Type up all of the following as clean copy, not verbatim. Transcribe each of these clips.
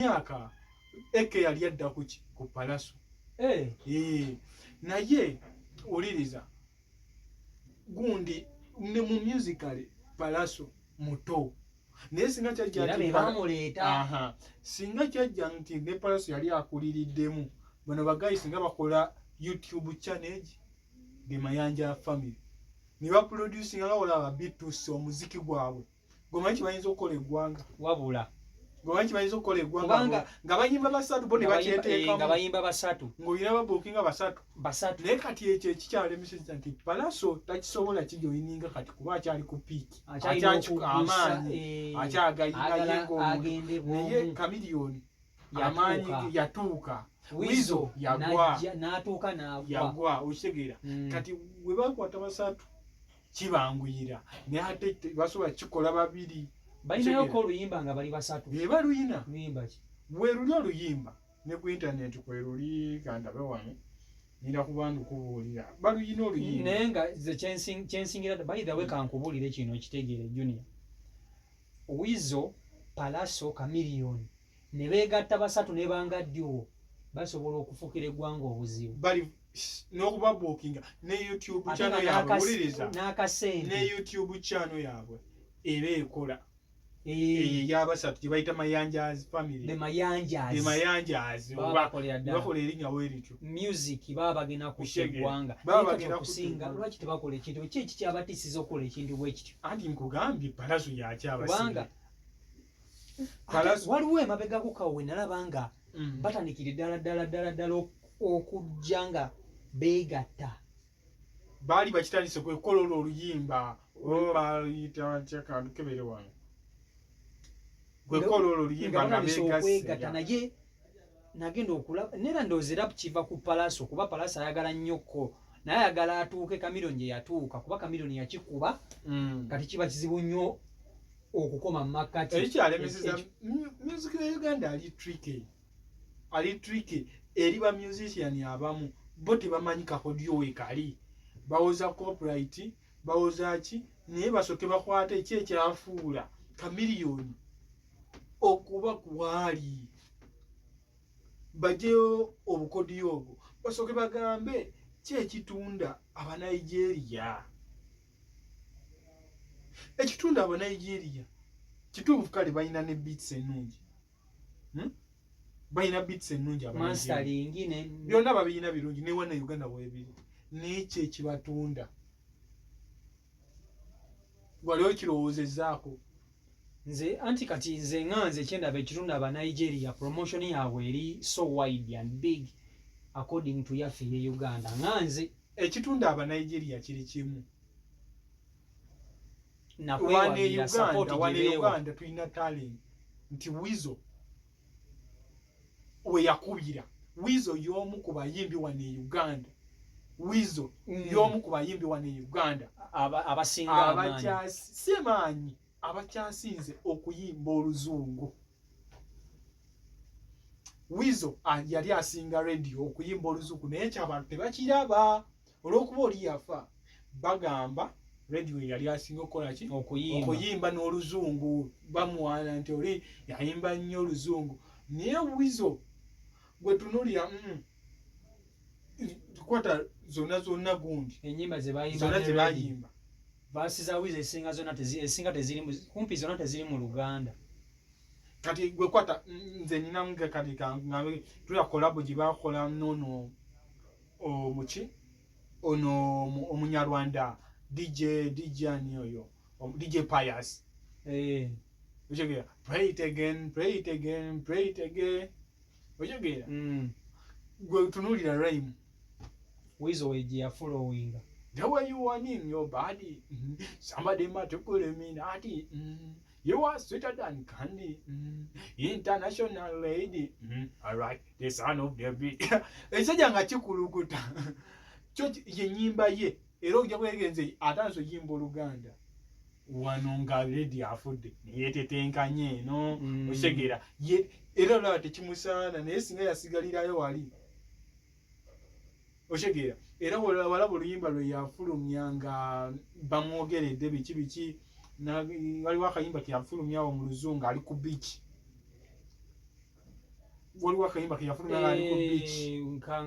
myaka eke yali adda ku Pallaso. Naye uliriza gundi ne mu musical Pallaso muto naye singa kyajja singa kyajja nti ne Pallaso yali akuliriddemu bano bagayi singa bakola YouTube channel de Mayanja family ne ba producing nga wala bitus omuziki gwabwe gomanyi kibayinza okukola eggwanga wabula gomanyi kibayinza okukola eggwanga nga bayimba basatu bo ne bakyeteekamu nga bayimba basatu ng'olina babookinga basatu naye kati ekyo ekikyalemeseza nti Pallaso takisobola kijoyininga kati kuba akyali ku piiki amaanyi akyagayinaye ng'omuntu naye Chameleone amaanyi yatuuka Weasle yagwa okitegeera kati bwe bakwata basatu kibanguyira naye ate basobola kikola babiri balinayo ko oluyimba nga bali basatu beba luyina luyimba ki bwe luli oluyimba ne ku internet kwe luli kandabe wano nina kubanga kubuulira baluyina oluyimba naye nga ze kyensingira by the way kankubuulire kino ekitegeere junior Weasle Pallaso Chameleone ne beegatta basatu ne bangaddiwo basobola okufuukira eggwanga obuzibu bali n'okuba bookinga ne YouTube channel yaabwe wuliriza n'akasente ne YouTube channel yaabwe eba ekola y'abasatu gye bayita Mayanja's family the Mayanja's bakola erinnya weerityo music baba bagenda kussa eggwanga kusinga lwaki tebakola ekintu ki ekyabatisiza okukola ekintu bwe kityo anti nkugambye Pallaso yakyabasiga waliwo emabega kukawe nalabanga batandikira ddala okujja nga beegatta baali bakitandise kwekola oluyimba bayita kantu kebere wano kwekola oluyimba nga beegatta naye nagenda okulaba nera ndoozera kiva ku Pallaso kuba Pallaso ayagala nnyoko naye ayagala atuuke Chameleone gye yatuuka kuba Chameleone yakikuba kati kiba kizibu nnyo okukoma mu makkati ekyalemeseza music ya Uganda ali tricky eri ba musician abamu bo tebamanyi kakodyo wekali bawoza copyright bawoza ki naye basoke bakwata ekyekyafuula Chameleone okuba kwali bajeyo obukodyo obwo basoke bagambe kyekitunda aba Nigeria ekitunda aba Nigeria kituufu kale balina ne beats ennungi balina beats ennungi mastering ne byonna babirina birungi ne wana Uganda bwebiri n'ekyo ekibatunda wali okirowoozezaako nze anti kati nze nganze kyendaba ekitunda aba Nigeria promotion yaabwe eri so wide and big according to yaffe ye Uganda nganze ekitunda aba Nigeria kiri kimu nakwewagira support Uganda tulina talent nti Weasle we yakubira Weasle y'omu ku bayimbi wane Uganda Weasle y'omu ku bayimbi wane Uganda abasinga amaanyi abakyasinze okuyimba oluzungu Weasle yali asinga radio okuyimba oluzungu naye ky'abantu tebakiraba olw'okuba oli yafa bagamba radio yali asinga okukola ki okuyimba n'oluzungu bamuwaana nti oli yayimba nnyo oluzungu naye Weasle gwe tunulira tukwata zonna gundi enyimba ze bayimba baasi za Weasle esinga teziri kumpi zonna teziri mu Luganda kati gwe kwata nze nina nga kati kangabe tuya kolabo gye bakola nono omuki ono omunyarwanda DJ ani oyo DJ Pius ojegera pray it again ojegera gwe tunulira rhyme Weasle weje ya following the way you want in your body somebody might put him in ati you are sweeter than candy international lady all right the son of the beat ekijja nga kikulukuta kyo ye nyimba ye era ojja kwegenze atanso yimba Oluganda wano nga lady afudde yetetenkanye eno oshegera era olaba tekimusaana naye singa yasigalirayo wali oshegera era walaba oluyimba lwe yafulumya nga bamwogeredde biki waliwo akayimba kyafulumyawo mu luzungu ali ku beach waliwo akayimba ke yafuluma nga ali ku beach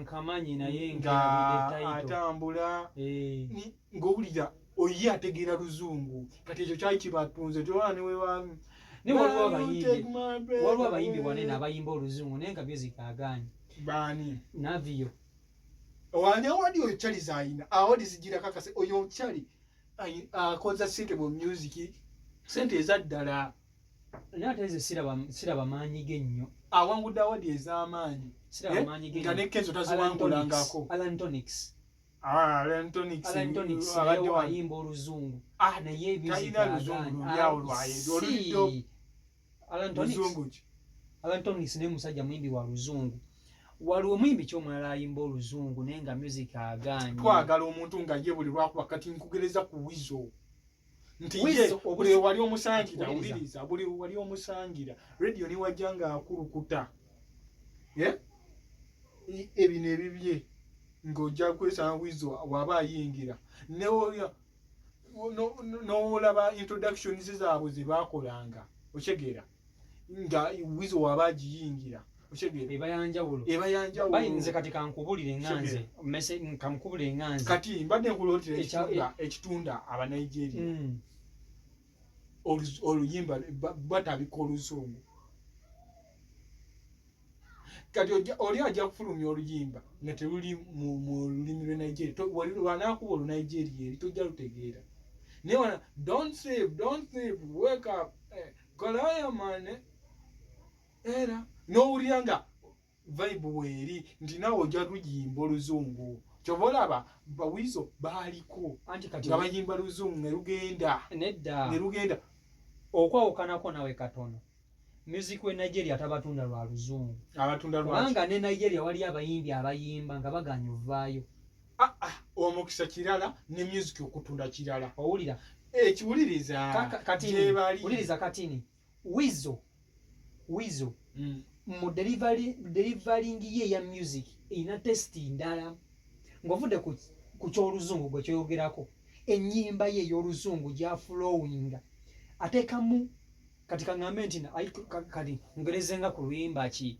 nkamanyi naye nga atambula ng'owulira oye ategeera luzungu kati ekyo kyali kibatunze tewala newewamu ne waliwo abayimbi wanene abayimba oluzungu naye nga music agaanye baani Navio wani awadi oyo chali zaina awadi zigira kakase oyo chali akoza suitable music sente ezaddala naye ate ezo siraba maanyi ge nnyo awangudde awadi ez'amaanyi nga nekkenzo taziwangulangako Alan Tonix abadde wayimba oluzungu naye talina luzungu lulyawo lwaye oluliddo Alan Tonix naye musajja muyimbi wa luzungu waliwo muyimbi kyomulala ayimba oluzungu naye nga music agaanye twagala omuntu nga ye buli lwakuba kati nkugereza ku Weasle nti ye buli wali omusangira wuliriza buli wali omusangira radio ni wajja nga akulukuta ebino ebibye ng'ojja kwesanga Weasle waba ayingira n'olaba introductions zaabwe ze baakolanga okyegeera nga Weasle waba agiyingira ebayanjawulo bayinze kati kankubulire nganze kamukubulire nganze kati mbadde nkulotera ekitunda abanigeria oluyimba batabika oluzungu kati oli ajja kufulumya oluyimba nga teruli mu lulimi lwe Nigeria wanaakuba olunigeria eri tojja lutegeera naye wana don't sleep wake up golaya mane era n'owulira nga vibe weeri nti naawe ojja luyimba oluzungu kyova olaba Weasle baaliko nga bayimba luzungu ne lugenda okwawukanako nawe katono music we Nigeria tabatunda lwa luzungu kubanga ne Nigeria wali abayimbi abayimba nga baganya ovaayo omukisa kirala ne music okutunda kirala owulira ekiwuliriza wuliriza katini Weasle mu delivering ye ya music ina testi ndala ng'ovudde ku ky'oluzungu gwe kyoyogerako ennyimba ye ey'oluzungu gya flowing ateekamu kati kaŋŋambe nti kati ngerezenga ku luyimba ki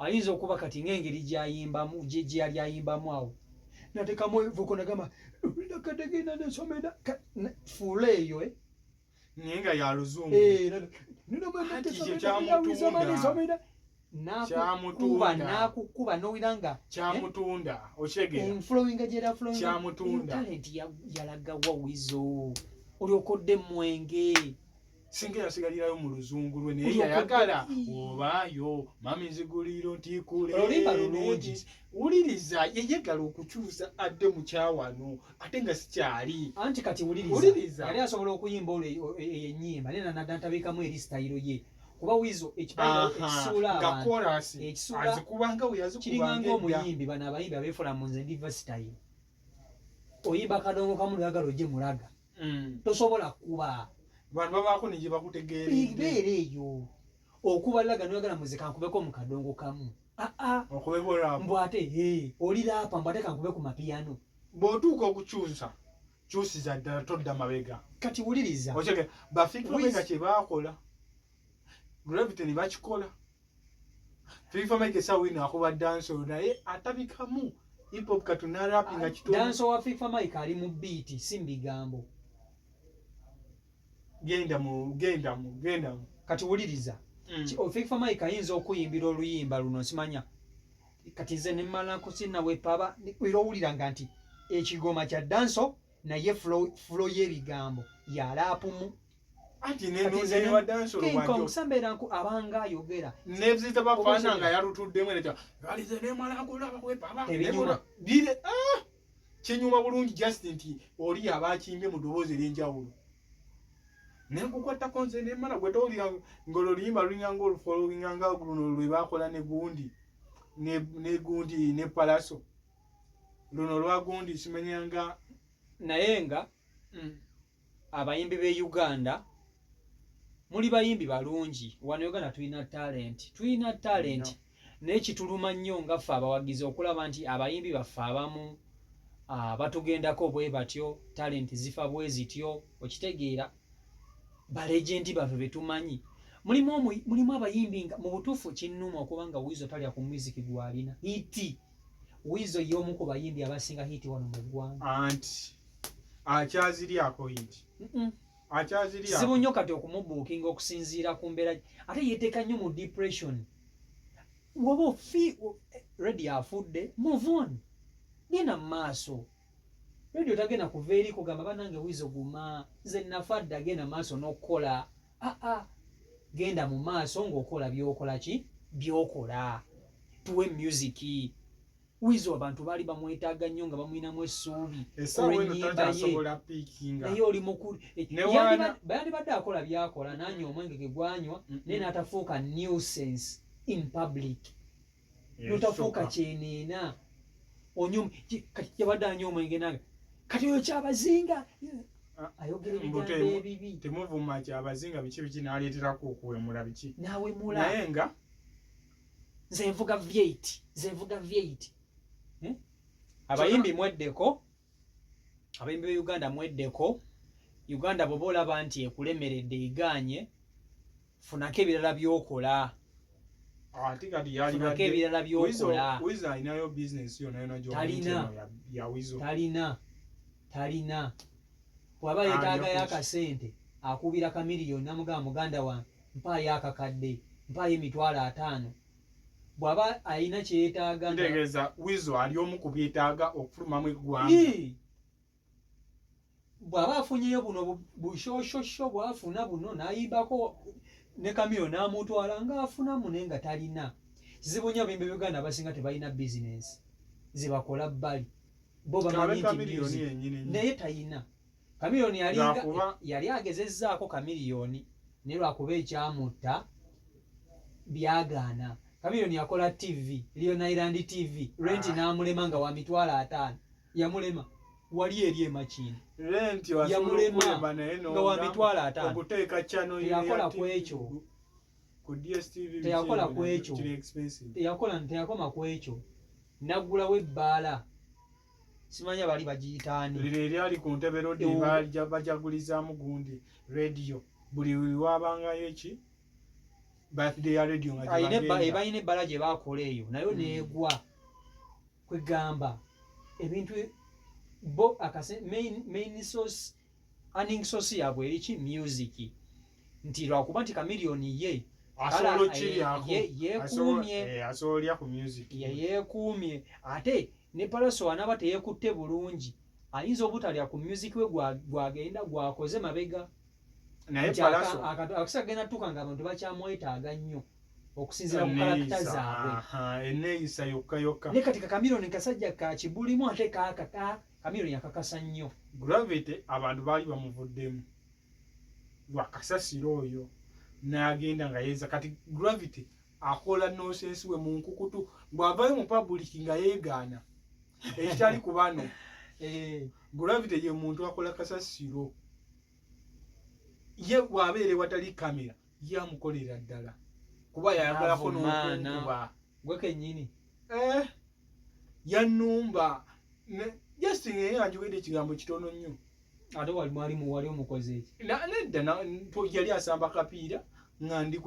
ayinza okuba kati ng'engeri gy'ayimbamu gyeyali ayimbamu awo nateekamu evuko nagamba kategenda nesomera fuula eyo naye nga ya luzungu nakukuba nowiranga kyamutunda okyegeera flowing gyera flowing talent yalaga wa Weasle olyokodde mwenge singa yasigalirayo mu luzungu lwe naye yayagala obayo mami ziguliro ntikule oluyimba lulungi wuliriza yeyagala okukyusa adde mu kyawano ate nga sikyali anti kati wuliriza yali asobola okuyimba olwo ennyimba naye nadantabikamu eri sitayiro ye kuba Weasle ekisuula nga korasi azikubanga we yazikubanga omuyimbi bano abayimbi abeefula mu nze ndiva sitayiro oyimba akadongo kamu lwagala ojje mulaga tosobola kuba bantu babaako ne gye bakutegeera ibeera eyo okuba laga noyagala muzika nkubeko mu kadongo kamu okubeko mbw ate oli laapa mbw ate kankube ku mapiyano bw'otuuka okukyusa kyusiza ddala todda mabega kati wuliriza bafikfamega kye baakola gravity ne bakikola fikfamega esawina akuba dansolo naye atabikamu hip-hop katunarapi nga kitono danso wa fikfamega ali mu biiti si mbigambo genda mu kati wuliriza ofikfa mike ayinza okuyimbira oluyimba luno simanya kati nze nemmala kusinawepaba era owuliranga nti ekigoma kya danso naye flow y'ebigambo yalaapumu anti nenuzewa danso kusambera nku abanga ayogera nevzita bafana nga yalutuddemu nekya alize nemala kulaba kwepaba dire kinyuma bulungi just nti oli abakimbye mu ddoboozi ery'enjawulo nenkukwatako nze nemala gwe towulira ng'oluyimba lulinga olufolowinga nga luno lwe baakola ne gundi ne Pallaso luno lwa gundi simenyanga naye nga abayimbi b'e Uganda muli bayimbi balungi wano Uganda tulina talent naye kituluma nnyo nga ffe abawagizi okulaba nti abayimbi baffe abamu batugendako bwe batyo talent zifa bwe zityo okitegeera balegendi baffe betumanyi mulimu abayimbi nga mu butuufu kinnuma okuba nga Weasle talya ku muziki gwalina hiti. Weasle y'omu ku bayimbi abasinga hiti wano mu ggwanga. Anti akyaziryako hiti. Akyaziryako. Kizibu nnyo kati okumubuukinga okusinziira ku mbeera ate yeeteeka nnyo mu depression. Woba radio afudde, move on. Genda mu maaso. Radio tagenda kuva eri kugamba bannange Weasle guma nze nafadde genda mu maaso n'okukola. Genda mu maaso ng'okola by'okola ki? By'okola. Tuwe musiki. Weasle abantu baali bamwetaaga nnyo nga bamuyinamu essuubi. Olw'ennyimba ye. Naye oli mukulu. Yandibadde akola by'akola n'anywa omwenge gwe gwanywa naye n'atafuuka nuisance in public. N'otafuuka kyeneena. Kati yabadde anywa omwenge nange. Kati oyo kyabazinga. Ayogera ebigambo ebibi. Temuvuma kyabazinga biki n'aleeterako okuwemula biki. N'awemula. Naye nga nze nvuga V8. Abayimbi mweddeko. Abayimbi b'e Uganda mweddeko. Uganda bw'oba olaba nti ekulemeredde egaanye, funako ebirala by'okola. Ate kati yali funako ebirala by'okola. Weasle alinayo bizinesi yonna ya Weasle. Talina. Bw'aba yeetaagayo akasente akubira Chameleone namugamba muganda wange mpaayo akakadde, mpaayo $50,000. Bw'aba alina kye yeetaaga. Ntegeeza Weasle ali omu ku byetaaga okufulumamu eggwanga. Bw'aba afunyeyo buno bushoshosho bw'afuna buno n'ayimbako ne Chameleone n'amutwala ng'afunamu naye nga talina. Kizibu nnyo ab'embe Uganda abasinga tebalina bizinesi ze bakola bbali. Bo bamanyi nti naye talina. Chameleone yali agezezzaako Chameleone naye lwakuba ekyamutta byagaana. Chameleone yakola TV, Lion Island TV, rent n'amulema nga wa $50,000. Yamulema. Wali eri emakini. Rent yamulema nga wa $50,000. Okuteeka channel yakola ku ekyo. Ku DSTV teyakola ku ekyo. Teyakoma ku ekyo. Naggulawo ebbaala. Simanya bali bagiyitaani. Lino eryali ku ntebe rodi bajagulizaamu gundi radio. Buli wabangayo eki? Birthday ya radio nga balina ebbala gye baakola eyo nayo neegwa. Kwegamba ebintu bo main source earning source yaabwe eri ki music. Nti lwakuba nti Chameleone ye yeekuumye asoolya ku music. Yeekuumye ate ne Pallaso anaaba teyeekutte bulungi ayinza obutalya ku music we gwagenda gwakoze mabega. Naye Pallaso akisa genda tuka nga abantu bakyamwetaaga nnyo okusinziira ku karakita zaabwe. Enneeyisa yokka. Ne kati Chameleone kasajja ka kibulimu ate Chameleone yakakasa nnyo. Gravity abantu baali bamuvuddemu lwakasasiro oyo n'agenda nga yeeza. Kati Gravity akola nonsense we mu nkukutu bw'avaayo mu public nga yeegaana ekitali ku bano. Gravity ye muntu akola kasasiro. Ye bw'abeera watali kamera ye amukolera ddala kuba yayagalako n'okuba gwe kennyini yannumba Justin yanjogedde ekigambo kitono nnyo. Ate wali omukozi eki nedda yali asamba kapiira nga ndi